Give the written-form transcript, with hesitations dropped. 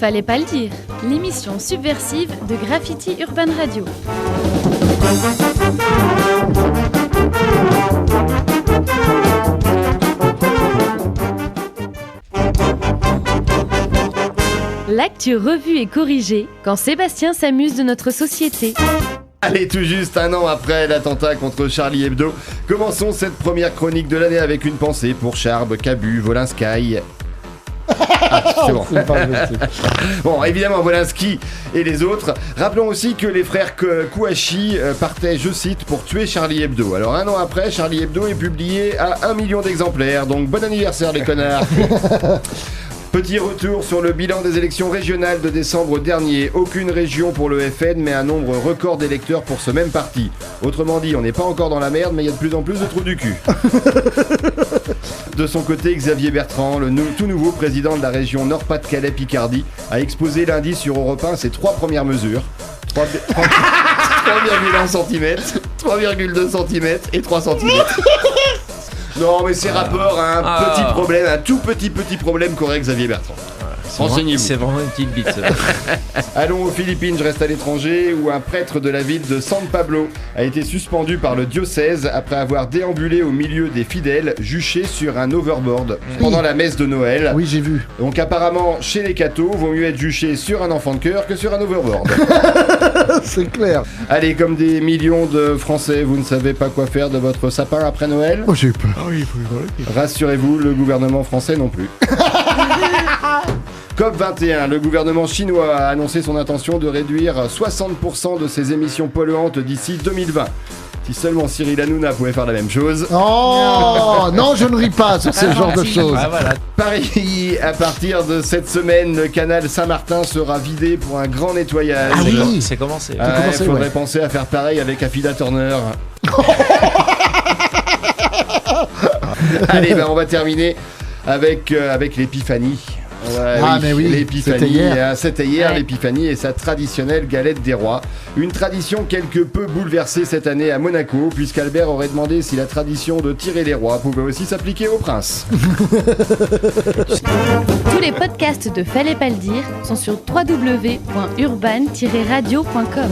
Fallait pas le dire, l'émission subversive de Graffiti Urban Radio. L'actu revue et corrigée quand Sébastien s'amuse de notre société. Allez, tout juste un an après l'attentat contre Charlie Hebdo, commençons cette première chronique de l'année avec une pensée pour Charb, Cabu, Wolinski. C'est bon. Bon, évidemment, Wolinski et les autres. Rappelons aussi que les frères Kouachi partaient, je cite, pour tuer Charlie Hebdo. Alors, un an après, Charlie Hebdo est publié à 1 million d'exemplaires. Donc, bon anniversaire, les connards. Petit retour sur le bilan des élections régionales de décembre dernier. Aucune région pour le FN, mais un nombre record d'électeurs pour ce même parti. Autrement dit, on n'est pas encore dans la merde, mais il y a de plus en plus de trous du cul. De son côté, Xavier Bertrand, le tout nouveau président de la région Nord-Pas-de-Calais-Picardie, a exposé lundi sur Europe 1 ses 3 premières mesures. 3,1 cm, 3,2 cm et 3 cm. Non, mais c'est rapport à un petit problème, un tout petit problème qu'aurait Xavier Bertrand. Renseignez-vous. C'est vraiment une petite bite. Allons aux Philippines, je reste à l'étranger, où un prêtre de la ville de San Pablo a été suspendu par le diocèse après avoir déambulé au milieu des fidèles, juché sur un overboard pendant la messe de Noël. Oui, j'ai vu. Donc apparemment, chez les cathos, vaut mieux être juché sur un enfant de cœur que sur un overboard. C'est clair. Allez, comme des millions de Français, vous ne savez pas quoi faire de votre sapin après Noël ? Oh, j'ai eu peur. Rassurez-vous, le gouvernement français non plus. COP21, le gouvernement chinois a annoncé son intention de réduire 60% de ses émissions polluantes d'ici 2020. Si seulement Cyril Hanouna pouvait faire la même chose. Oh non, je ne ris pas sur ce genre de choses. Ah, voilà. Paris, à partir de cette semaine, le canal Saint-Martin sera vidé pour un grand nettoyage. Ah oui. C'est commencé. Il faudrait penser à faire pareil avec Affida Turner. Allez, on va terminer avec l'épiphanie. Ouais, mais oui, l'épiphanie, c'était hier l'épiphanie et sa traditionnelle galette des rois. Une tradition quelque peu bouleversée cette année à Monaco, puisqu'Albert aurait demandé si la tradition de tirer les rois pouvait aussi s'appliquer aux princes. Tous les podcasts de Fallait pas le dire sont sur www.urban-radio.com.